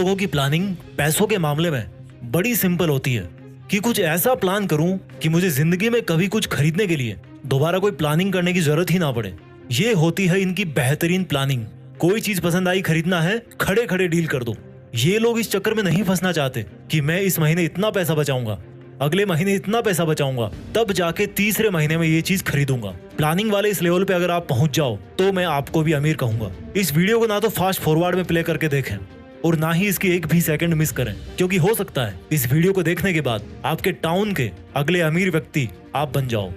लोगों की प्लानिंग पैसों के मामले में बड़ी सिंपल होती है कि कुछ ऐसा प्लान करूं कि मुझे जिंदगी में कभी कुछ खरीदने के लिए दोबारा कोई प्लानिंग करने की जरूरत ही ना पड़े। ये होती है इनकी बेहतरीन प्लानिंग। कोई चीज पसंद आई, खरीदना है, खड़े खड़े डील कर दो। ये लोग इस चक्कर में नहीं फंसना चाहते कि मैं इस महीने इतना पैसा बचाऊंगा, अगले महीने इतना पैसा बचाऊंगा, तब जाके तीसरे महीने में ये चीज खरीदूंगा। प्लानिंग वाले इस लेवल पे अगर आप पहुंच जाओ तो मैं आपको भी अमीर कहूंगा। इस वीडियो को ना तो फास्ट फॉरवर्ड में प्ले करके देखें और ना ही इसकी एक भी सेकंड मिस करें, क्योंकि हो सकता है इस वीडियो को देखने के बाद आपके टाउन के अगले अमीर व्यक्ति आप बन जाओ।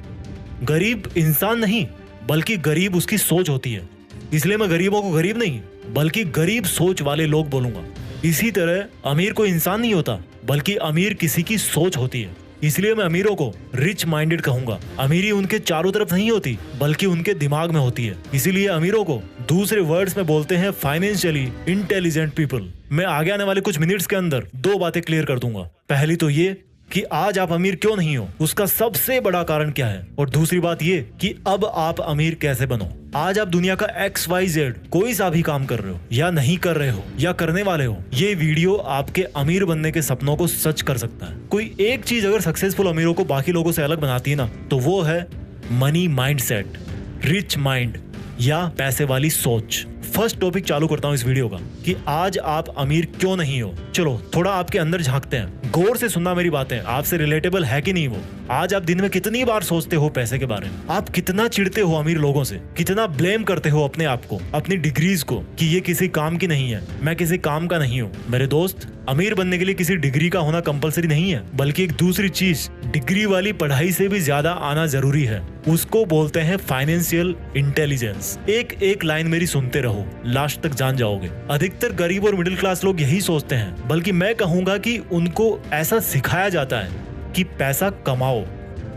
गरीब इंसान नहीं बल्कि गरीब उसकी सोच होती है, इसलिए मैं गरीबों को गरीब नहीं बल्कि गरीब सोच वाले लोग बोलूंगा। इसी तरह अमीर कोई इंसान नहीं होता बल्कि अमीर किसी की सोच होती है, इसलिए मैं अमीरों को रिच माइंडेड कहूंगा। अमीरी उनके चारों तरफ नहीं होती बल्कि उनके दिमाग में होती है, इसीलिए अमीरों को दूसरे वर्ड्स में बोलते हैं फाइनेंशियली इंटेलिजेंट पीपल। मैं आगे आने वाले कुछ मिनट्स के अंदर दो बातें क्लियर कर दूंगा। पहली तो ये कि आज आप अमीर क्यों नहीं हो, उसका सबसे बड़ा कारण क्या है, और दूसरी बात ये कि अब आप अमीर कैसे बनो। आज आप दुनिया का XYZ कोई सा भी काम कर रहे हो या नहीं कर रहे हो या करने वाले हो, ये वीडियो आपके अमीर बनने के सपनों को सच कर सकता है। कोई एक चीज अगर सक्सेसफुल अमीरों को बाकी लोगों से अलग बनाती है ना, तो वो है मनी माइंडसेट, रिच माइंड या पैसे वाली सोच। फर्स्ट टॉपिक चालू करता हूं इस वीडियो का कि आज आप अमीर क्यों नहीं हो। चलो थोड़ा आपके अंदर झांकते हैं, गौर से सुनना मेरी बातें, आपसे रिलेटेबल है कि नहीं वो। आज आप दिन में कितनी बार सोचते हो पैसे के बारे में, आप कितना चिढ़ते हो अमीर लोगों से, कितना ब्लेम करते हो अपने आप को, अपनी डिग्रीज को कि ये किसी काम की नहीं है, मैं किसी काम का नहीं हूँ। मेरे दोस्त, अमीर बनने के लिए किसी डिग्री का होना कंपलसरी नहीं है, बल्कि एक दूसरी चीज डिग्री वाली पढ़ाई से भी ज्यादा आना जरूरी है। उसको बोलते हैं फाइनेंशियल इंटेलिजेंस। एक लाइन मेरी सुनते रहो, लास्ट तक जान जाओगे। अधिकतर गरीब और मिडिल क्लास लोग यही सोचते हैं, बल्कि मैं कहूंगा कि उनको ऐसा सिखाया जाता है कि पैसा कमाओ,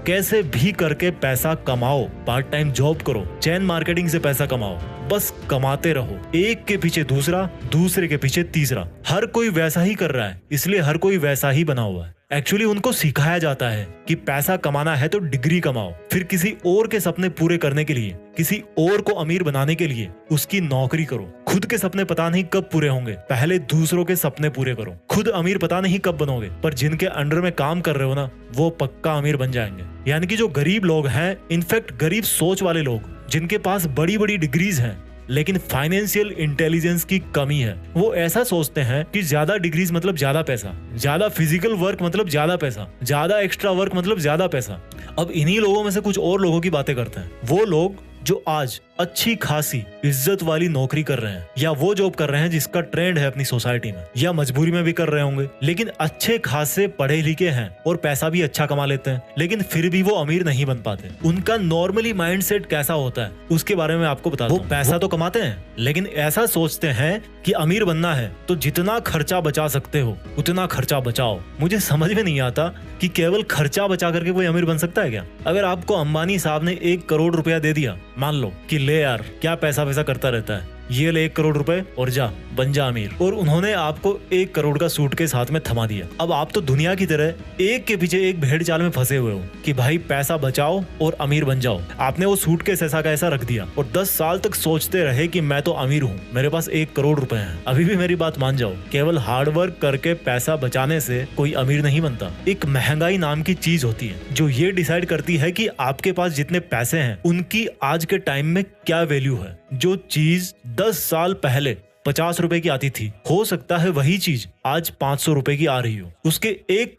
कैसे भी करके पैसा कमाओ, पार्ट टाइम जॉब करो, चैन मार्केटिंग से पैसा कमाओ, बस कमाते रहो, एक के पीछे दूसरा, दूसरे के पीछे तीसरा। हर कोई वैसा ही कर रहा है, इसलिए हर कोई वैसा ही बना हुआ है। एक्चुअली उनको सिखाया जाता है कि पैसा कमाना है तो डिग्री कमाओ, फिर किसी और के सपने पूरे करने के लिए, किसी और को अमीर बनाने के लिए उसकी नौकरी करो। खुद के सपने पता नहीं कब पूरे होंगे, पहले दूसरों के सपने पूरे करो। खुद अमीर पता नहीं कब बनोगे, पर जिनके अंडर में काम कर रहे हो ना, वो पक्का अमीर बन जाएंगे। यानी कि जो गरीब लोग हैं, इनफैक्ट गरीब सोच वाले लोग जिनके पास बड़ी बड़ी डिग्रीज हैं लेकिन फाइनेंशियल इंटेलिजेंस की कमी है, वो ऐसा सोचते हैं कि ज्यादा डिग्रीज मतलब ज्यादा पैसा, ज्यादा फिजिकल वर्क मतलब ज्यादा पैसा, ज्यादा एक्स्ट्रा वर्क मतलब ज्यादा पैसा। अब इन्हीं लोगों में से कुछ और लोगों की बातें करते हैं, वो लोग जो आज अच्छी खासी इज्जत वाली नौकरी कर रहे हैं या वो जॉब कर रहे हैं जिसका ट्रेंड है अपनी सोसाइटी में, या मजबूरी में भी कर रहे होंगे, लेकिन अच्छे खासे पढ़े लिखे हैं और पैसा भी अच्छा कमा लेते हैं, लेकिन फिर भी वो अमीर नहीं बन पाते। उनका नॉर्मली माइंडसेट कैसा होता है उसके बारे में आपको बता दूं। वो पैसा तो कमाते हैं लेकिन ऐसा सोचते हैं कि अमीर बनना है तो जितना खर्चा बचा सकते हो उतना खर्चा बचाओ। मुझे समझ में नहीं आता कि केवल खर्चा बचा करके कोई अमीर बन सकता है क्या? अगर आपको अंबानी साहब ने 1 करोड़ रुपया दे दिया, मान लो कि ले यार क्या पैसा वैसा करता रहता है, ये ले 1 करोड़ रुपए और जा बन जा अमीर, और उन्होंने आपको 1 करोड़ का सूटकेस हाथ में थमा दिया। अब आप तो दुनिया की तरह एक के पीछे एक भेड़ चाल में फंसे हुए हो कि भाई पैसा बचाओ और अमीर बन जाओ। आपने वो सूटकेस ऐसा का ऐसा रख दिया और 10 साल तक सोचते रहे कि मैं तो अमीर हूँ, मेरे पास 1 करोड़ रुपए हैं। अभी भी मेरी बात मान जाओ, केवल हार्ड वर्क करके पैसा बचाने से कोई अमीर नहीं बनता। एक महंगाई नाम की चीज होती है जो ये डिसाइड करती है कि आपके पास जितने पैसे हैं उनकी आज के टाइम में क्या वैल्यू है। जो चीज 10 साल पहले 50 रुपए की आती थी, हो सकता है वही चीज आज 500 रुपए की आ रही हो। उसके 1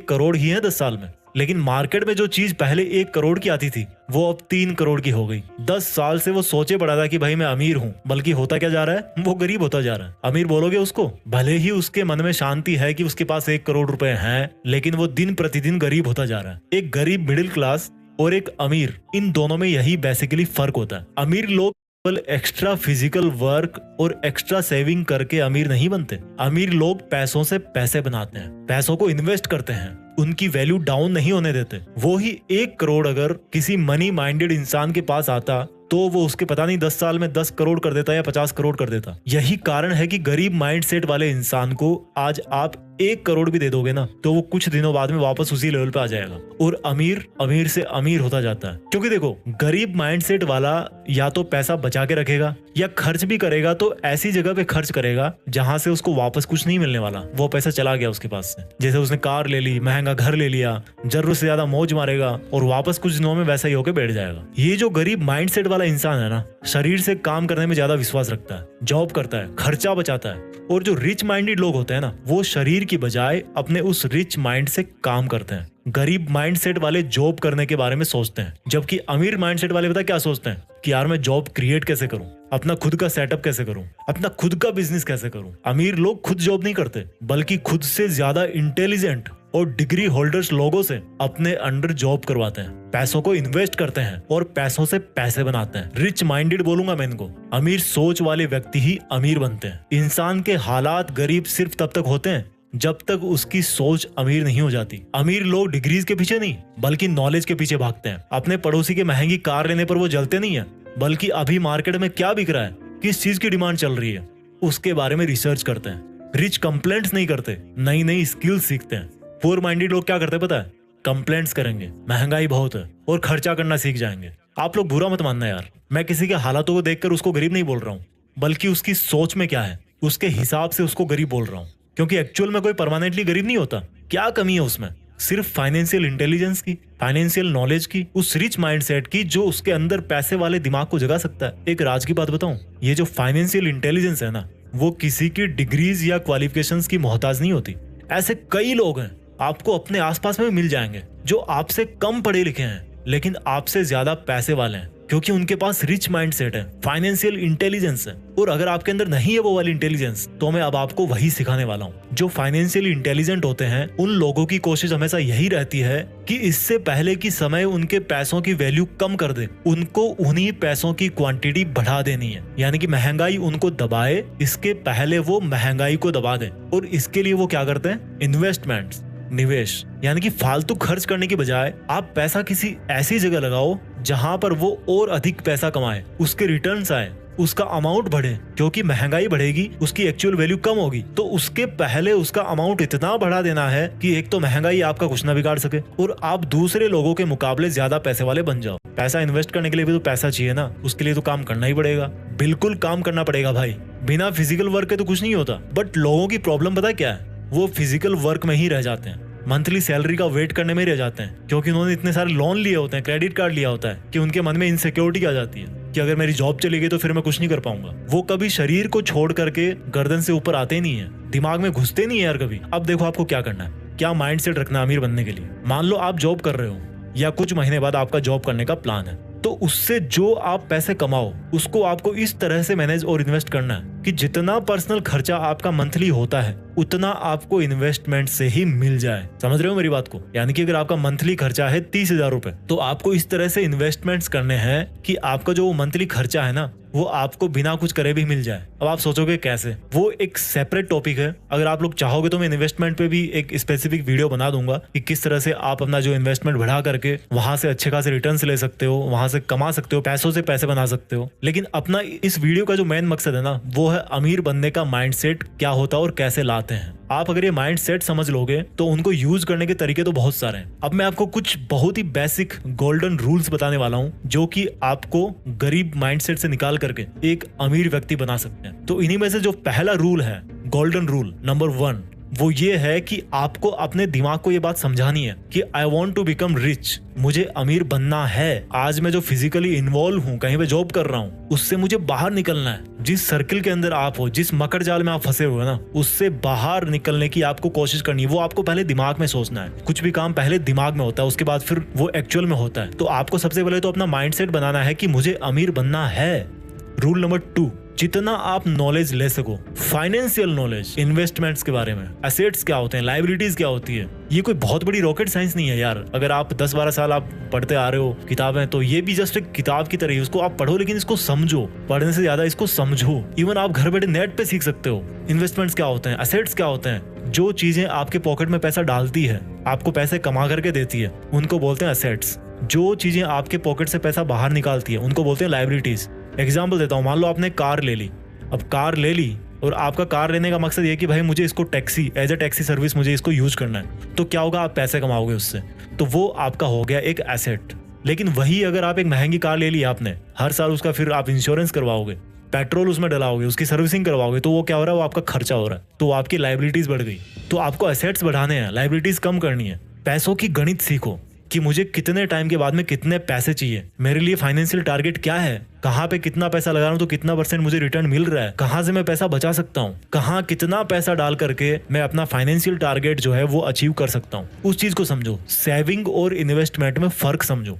करोड़ ही है 10 साल में, लेकिन मार्केट में जो चीज पहले 1 करोड़ की आती थी वो अब 3 करोड़ की हो गई। 10 साल से वो सोचे पड़ा था कि भाई मैं अमीर हूँ, बल्कि होता क्या जा रहा है, वो गरीब होता जा रहा है। अमीर बोलोगे उसको, भले ही उसके मन में शांति है कि उसके पास 1 करोड़ रुपए हैं, लेकिन वो दिन प्रतिदिन गरीब होता जा रहा है। एक गरीब मिडिल क्लास और एक अमीर, इन दोनों में यही बेसिकली फर्क होता है। अमीर लोग केवल एक्स्ट्रा फिजिकल वर्क और एक्स्ट्रा सेविंग करके अमीर नहीं बनते। अमीर लोग पैसों से पैसे बनाते हैं, पैसों को इन्वेस्ट करते हैं, उनकी वैल्यू डाउन नहीं होने देते। वो ही 1 करोड़ अगर किसी मनी माइंडेड इंसान के पास आता तो वो उसके पता नहीं 10 साल में 10 करोड़ कर देता या 50 करोड़ कर देता। यही कारण है कि गरीब माइंडसेट वाले इंसान को आज आप 1 करोड़ भी दे दोगे ना तो वो कुछ दिनों बाद में वापस उसी लेवल पे आ जाएगा और अमीर अमीर से अमीर होता जाता है। क्योंकि देखो, गरीब माइंडसेट वाला या तो पैसा बचा के रखेगा या खर्च भी करेगा तो ऐसी जगह पे खर्च करेगा जहां से उसको वापस कुछ नहीं मिलने वाला, वो पैसा चला गया उसके पास से। जैसे उसने कार ले ली, महंगा घर ले लिया, जरूरत से ज्यादा मौज मारेगा और वापस कुछ दिनों में वैसा ही होके बैठ जाएगा। ये जो गरीब माइंडसेट वाला इंसान है ना, शरीर से काम करने में ज्यादा विश्वास रखता है, जॉब करता है, खर्चा बचाता है। और जो रिच माइंडेड लोग होते हैं ना, वो शरीर की बजाय अपने उस रिच माइंड से काम करते हैं। गरीब माइंडसेट वाले जॉब करने के बारे में सोचते हैं, जबकि अमीर माइंडसेट वाले पता क्या सोचते हैं कि यार मैं जॉब क्रिएट कैसे करूं, अपना खुद का सेटअप कैसे करूं, अपना खुद का बिजनेस कैसे करूं। अमीर लोग खुद जॉब नहीं करते, बल्कि खुद से ज्यादा इंटेलिजेंट और डिग्री होल्डर्स लोगों से अपने अंडर जॉब करवाते हैं, पैसों को इन्वेस्ट करते हैं और पैसों से पैसे बनाते हैं। रिच माइंडेड बोलूंगा मैं इनको। अमीर सोच वाले व्यक्ति ही अमीर बनते हैं। इंसान के हालात गरीब सिर्फ तब तक होते हैं जब तक उसकी सोच अमीर नहीं हो जाती। अमीर लोग डिग्रीज के पीछे नहीं, बल्कि नॉलेज के पीछे भागते हैं। अपने पड़ोसी की महंगी कार लेने पर वो जलते नहीं है, बल्कि अभी मार्केट में क्या बिक रहा है, किस चीज की डिमांड चल रही है, उसके बारे में रिसर्च करते हैं। रिच कंप्लेंट्स नहीं करते, नई नई स्किल्स सीखते हैं। पुअर माइंडेड लोग क्या करते हैं पता है? कंप्लेंट्स करेंगे, महंगाई बहुत है और खर्चा करना सीख जाएंगे। आप लोग बुरा मत मानना यार, मैं किसी के हालातों को देखकर उसको गरीब नहीं बोल रहा हूँ, बल्कि उसकी सोच में क्या है उसके हिसाब से उसको गरीब बोल रहा हूँ। क्योंकि एक्चुअल में कोई परमानेंटली गरीब नहीं होता। क्या कमी है उसमें? सिर्फ फाइनेंशियल इंटेलिजेंस की, फाइनेंशियल नॉलेज की, उस रिच माइंडसेट की जो उसके अंदर पैसे वाले दिमाग को जगा सकता है। एक राज की बात बताऊं, ये जो फाइनेंशियल इंटेलिजेंस है ना, वो किसी की डिग्रीज या क्वालिफिकेशंस की मोहताज नहीं होती। ऐसे कई लोग हैं, आपको अपने आसपास में मिल जाएंगे, जो आपसे कम पढ़े लिखे हैं लेकिन आपसे ज्यादा पैसे वाले हैं, क्योंकि उनके पास रिच माइंडसेट है, फाइनेंशियल इंटेलिजेंस है। और अगर आपके अंदर नहीं है वो वाली इंटेलिजेंस, तो मैं अब आपको वही सिखाने वाला हूँ। जो फाइनेंशियली इंटेलिजेंट होते हैं, उन लोगों की कोशिश हमेशा यही रहती है कि इससे पहले कि समय उनके पैसों की वैल्यू कम कर दे, उनको उन्हीं पैसों की क्वांटिटी बढ़ा देनी है। यानी कि महंगाई उनको दबाए, इसके पहले वो महंगाई को दबा दे। और इसके लिए वो क्या करते हैं? इन्वेस्टमेंट्स, निवेश। यानी कि फालतू खर्च करने की बजाय आप पैसा किसी ऐसी जगह लगाओ जहां पर वो और अधिक पैसा कमाए, उसके रिटर्न्स आए, उसका अमाउंट बढ़े। क्योंकि महंगाई बढ़ेगी, उसकी एक्चुअल वैल्यू कम होगी, तो उसके पहले उसका अमाउंट इतना बढ़ा देना है कि एक तो महंगाई आपका कुछ ना बिगाड़ सके और आप दूसरे लोगों के मुकाबले ज्यादा पैसे वाले बन जाओ। पैसा इन्वेस्ट करने के लिए भी तो पैसा चाहिए ना, उसके लिए तो काम करना ही पड़ेगा। बिल्कुल काम करना पड़ेगा भाई, बिना फिजिकल वर्क के तो कुछ नहीं होता। बट लोगों की प्रॉब्लम पता क्या है? वो फिजिकल वर्क में ही रह जाते हैं, मंथली सैलरी का वेट करने में रह जाते हैं, क्योंकि उन्होंने इतने सारे लोन लिए होते हैं, क्रेडिट कार्ड लिया होता है, कि उनके मन में इनसिक्योरिटी आ जाती है कि अगर मेरी जॉब चली गई तो फिर मैं कुछ नहीं कर पाऊंगा। वो कभी शरीर को छोड़ करके गर्दन से ऊपर आते नहीं है, दिमाग में घुसते नहीं है यार कभी। अब देखो आपको क्या करना है, क्या माइंडसेट रखना है अमीर बनने के लिए। मान लो आप जॉब कर रहे हो या कुछ महीने बाद आपका जॉब करने का प्लान है, तो उससे जो आप पैसे कमाओ उसको आपको इस तरह से मैनेज और इन्वेस्ट करना है कि जितना पर्सनल खर्चा आपका मंथली होता है उतना आपको इन्वेस्टमेंट से ही मिल जाए। समझ रहे हो मेरी बात को? यानी कि अगर आपका मंथली खर्चा है 30,000 रुपए, तो आपको इस तरह से इन्वेस्टमेंट्स करने हैं कि आपका जो मंथली खर्चा है ना, वो आपको बिना कुछ करे भी मिल जाए। अब आप सोचोगे कैसे? वो एक सेपरेट टॉपिक है। अगर आप लोग चाहोगे तो मैं इन्वेस्टमेंट पे भी एक स्पेसिफिक वीडियो बना दूंगा कि किस तरह से आप अपना जो इन्वेस्टमेंट बढ़ा करके वहां से अच्छे खासे रिटर्न्स ले सकते हो, वहां से कमा सकते हो, पैसों से पैसे बना सकते हो। लेकिन अपना इस वीडियो का जो मेन मकसद है ना, वो है अमीर बनने का माइंडसेट क्या होता है और कैसे लाते हैं। आप अगर ये माइंडसेट समझ लोगे तो उनको यूज करने के तरीके तो बहुत सारे हैं। अब मैं आपको कुछ बहुत ही बेसिक गोल्डन रूल्स बताने वाला हूँ, जो कि आपको गरीब माइंडसेट से निकाल करके एक अमीर व्यक्ति बना सकते हैं। तो इन्हीं में से जो पहला रूल है, गोल्डन रूल नंबर 1, वो ये है कि आपको अपने दिमाग को ये बात समझानी है कि I want to become rich, मुझे अमीर बनना है। आज मैं जो फिजिकली इन्वॉल्व हूँ, कहीं पे जॉब कर रहा हूँ, उससे मुझे बाहर निकलना है। जिस सर्किल के अंदर आप हो, जिस मकर जाल में आप फंसे हुए ना, उससे बाहर निकलने की आपको कोशिश करनी है। वो आपको पहले दिमाग में सोचना है। कुछ भी काम पहले दिमाग में होता है, उसके बाद फिर वो एक्चुअल में होता है। तो आपको सबसे पहले तो अपना माइंडसेट बनाना है कि मुझे अमीर बनना है। रूल नंबर 2, जितना आप नॉलेज ले सको, फाइनेंशियल नॉलेज, इन्वेस्टमेंट्स के बारे में, एसेट्स क्या होते हैं, लायबिलिटीज क्या होती है, ये कोई बहुत बड़ी रॉकेट साइंस नहीं है यार। अगर आप 10-12 साल आप पढ़ते आ रहे हो किताबें, तो ये भी जस्ट एक किताब की तरह है। उसको आप पढ़ो लेकिन इसको समझो, पढ़ने से ज्यादा इसको समझो। इवन आप घर बैठे नेट पे सीख सकते हो इन्वेस्टमेंट्स क्या होते हैं, एसेट्स क्या होते हैं। जो चीजें आपके पॉकेट में पैसा डालती है, आपको पैसे कमा करके देती है, उनको बोलते हैं एसेट्स। जो चीजें आपके पॉकेट से पैसा बाहर निकालती है, उनको बोलते हैं लायबिलिटीज। एग्जाम्पल देता हूँ, मान लो आपने कार ले ली। अब कार ले ली और आपका कार लेने का मकसद ये कि भाई मुझे इसको taxi as a taxi service मुझे इसको यूज करना है, तो क्या होगा, आप पैसे कमाओगे उससे, तो वो आपका हो गया एक एसेट। लेकिन वही अगर आप एक महंगी कार ले ली आपने, हर साल उसका फिर आप इंश्योरेंस करवाओगे, पेट्रोल उसमें डलाओगे, उसकी सर्विसिंग करवाओगे, तो वो क्या हो रहा है, वो आपका खर्चा हो रहा है, तो आपकी लाइबिलिटीज बढ़ गई। तो आपको एसेट्स बढ़ाने हैं, लाइबिलिटीज कम करनी है। पैसों की गणित सीखो कि मुझे कितने टाइम के बाद में कितने पैसे चाहिए, मेरे लिए फाइनेंशियल टारगेट क्या है, कहाँ पे कितना पैसा लगा रहा हूँ तो कितना % मुझे रिटर्न मिल रहा है, कहाँ से मैं पैसा बचा सकता हूँ, कहाँ कितना पैसा डाल करके मैं अपना फाइनेंशियल टारगेट जो है वो अचीव कर सकता हूँ। उस चीज को समझो, सेविंग और इन्वेस्टमेंट में फर्क समझो।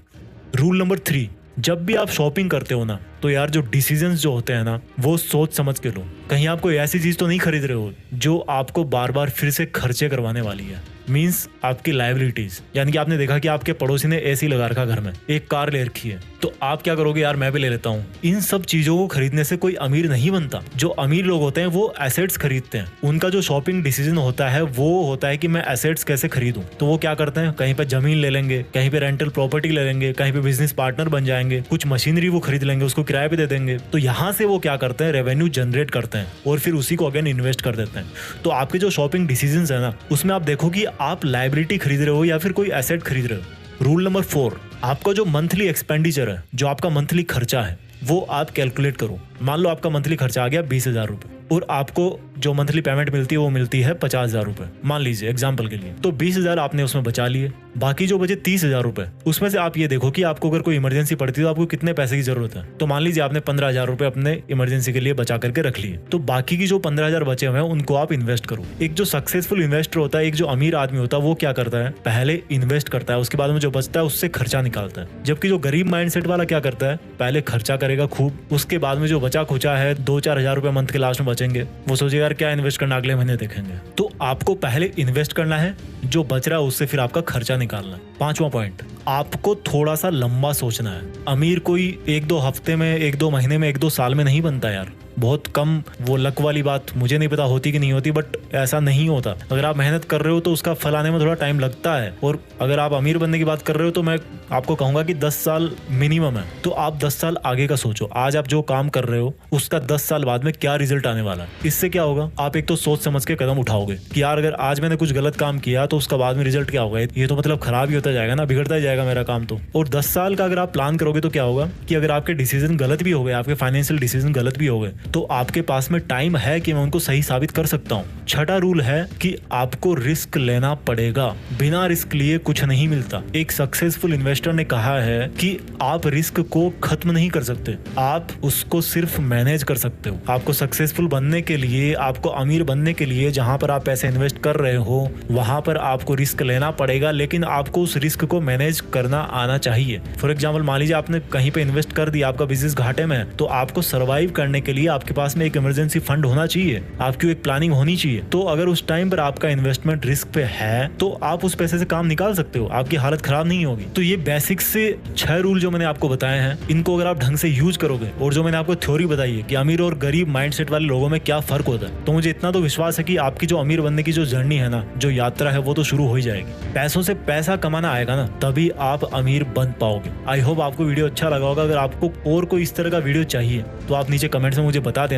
रूल नंबर 3, जब भी आप शॉपिंग करते हो ना, तो यार जो डिसीजंस जो होते हैं ना, वो सोच समझ के लो। कहीं आप कोई ऐसी चीज तो नहीं खरीद रहे हो जो आपको बार बार फिर से खर्चे करवाने वाली है। मींस आपकी लायबिलिटीज, यानी कि आपने देखा कि आपके पड़ोसी ने एसी लगा रखा घर में, एक कार ले रखी है, तो आप क्या करोगे, यार मैं भी ले लेता हूँ। इन सब चीजों को खरीदने से कोई अमीर नहीं बनता। जो अमीर लोग होते हैं वो एसेट्स खरीदते हैं। उनका जो शॉपिंग डिसीजन होता है वो होता है कि मैं एसेट्स कैसे खरीदूं। तो वो क्या करते हैं, कहीं पे जमीन ले लेंगे, कहीं पे रेंटल प्रॉपर्टी ले लेंगे, कहीं पे बिजनेस पार्टनर बन जाएंगे, कुछ मशीनरी वो खरीद लेंगे, उसको किराए पे दे देंगे। तो यहाँ से वो क्या करते हैं, रेवेन्यू जनरेट करते हैं और फिर उसी को अगेन इन्वेस्ट कर देते हैं। तो आपके जो शॉपिंग डिसीजंस है ना, उसमें आप देखो कि आप लायबिलिटी खरीद रहे हो या फिर कोई एसेट खरीद रहे हो। रूल नंबर 4, आपका जो मंथली एक्सपेंडिचर है, जो आपका मंथली खर्चा है, वो आप कैलकुलेट करो। मान लो आपका मंथली खर्चा आ गया 20,000 रुपए और आपको जो मंथली पेमेंट मिलती है वो मिलती है 50,000 रुपए, मान लीजिए एग्जाम्पल के लिए। तो 20,000 आपने उसमें बचा लिए, बाकी जो बचे 30,000 रुपए, उसमें से आप ये देखो कि आपको अगर कोई इमरजेंसी पड़ती है तो आपको कितने पैसे की जरूरत है। तो मान लीजिए आपने 15,000 रुपए अपने इमरजेंसी के लिए बचा करके रख लिए, तो बाकी की जो 15,000 बचे हुए हैं उनको आप इन्वेस्ट करो। एक जो सक्सेसफुल इन्वेस्टर होता है, एक जो अमीर आदमी होता है, वो क्या करता है, पहले इन्वेस्ट करता है, उसके बाद में जो बचता है उससे खर्चा निकालता है। जबकि जो गरीब माइंडसेट वाला क्या करता है, पहले खर्चा करेगा खूब, उसके बाद में जो बचा खुचा है 2-4 हजार रुपए मंथ के लास्ट में बचेंगे, वो सोचेगा यार क्या इन्वेस्ट करना, अगले महीने देखेंगे। तो आपको पहले इन्वेस्ट करना है, जो बच रहा है उससे फिर आपका खर्चा निकालना है। 5वां पॉइंट, आपको थोड़ा सा लंबा सोचना है। अमीर कोई 1-2 हफ्ते में, 1-2 महीने में, 1-2 साल में नहीं बनता यार। बहुत कम, वो लक वाली बात मुझे नहीं पता होती कि नहीं होती, बट ऐसा नहीं होता। अगर आप मेहनत कर रहे हो तो उसका फल आने में थोड़ा टाइम लगता है। और अगर आप अमीर बनने की बात कर रहे हो तो मैं आपको कहूंगा कि 10 साल मिनिमम है। तो आप 10 साल आगे का सोचो, आज आप जो काम कर रहे हो उसका 10 साल बाद में क्या रिजल्ट आने वाला है। इससे क्या होगा, आप एक तो सोच समझ के कदम उठाओगे कि यार अगर आज मैंने कुछ गलत काम किया तो उसका बाद में रिजल्ट क्या होगा, ये तो मतलब खराब ही होता जाएगा ना, बिगड़ता ही जाएगा मेरा काम तो। और 10 साल का अगर आप प्लान करोगे तो क्या होगा कि अगर आपके डिसीजन गलत भी हो गए, आपके फाइनेंशियल डिसीजन गलत भी हो गए, तो आपके पास में टाइम है कि मैं उनको सही साबित कर सकता हूँ। 6वां रूल है कि आपको रिस्क लेना पड़ेगा, बिना रिस्क लिए कुछ नहीं मिलता। एक सक्सेसफुल इन्वेस्टर ने कहा है कि आप रिस्क को खत्म नहीं कर सकते, आप उसको सिर्फ मैनेज कर सकते हो। आपको सक्सेसफुल बनने के लिए, आपको अमीर बनने के लिए, जहां पर आप पैसे इन्वेस्ट कर रहे हो वहां पर आपको रिस्क लेना पड़ेगा, लेकिन आपको उस रिस्क को मैनेज करना आना चाहिए। फॉर एग्जाम्पल, मान लीजिए आपने कहीं पे इन्वेस्ट कर दिया, आपका बिजनेस घाटे में है, तो आपको सर्वाइव करने के लिए आपके पास में एक इमरजेंसी फंड होना चाहिए, आपकी एक प्लानिंग होनी चाहिए। तो अगर उस टाइम पर आपका इन्वेस्टमेंट रिस्क पे है तो आप उस पैसे से काम निकाल सकते हो, आपकी हालत खराब नहीं होगी। तो ये बेसिक से 6 रूल जो मैंने आपको बताए हैं, इनको अगर आप ढंग से यूज करोगे, और जो मैंने आपको थ्योरी बताई है कि अमीर और गरीब माइंडसेट वाले लोगों में क्या फर्क होता है, तो मुझे इतना तो विश्वास है कि आपकी जो अमीर बनने की जो जर्नी है ना, जो यात्रा है, वो तो शुरू हो ही जाएगी। पैसों से पैसा कमाना आएगा ना, तभी आप अमीर बन पाओगे। आई होप आपको वीडियो अच्छा लगा होगा। अगर आपको और कोई इस तरह का वीडियो चाहिए तो आप नीचे कमेंट्स में मुझे बता देना।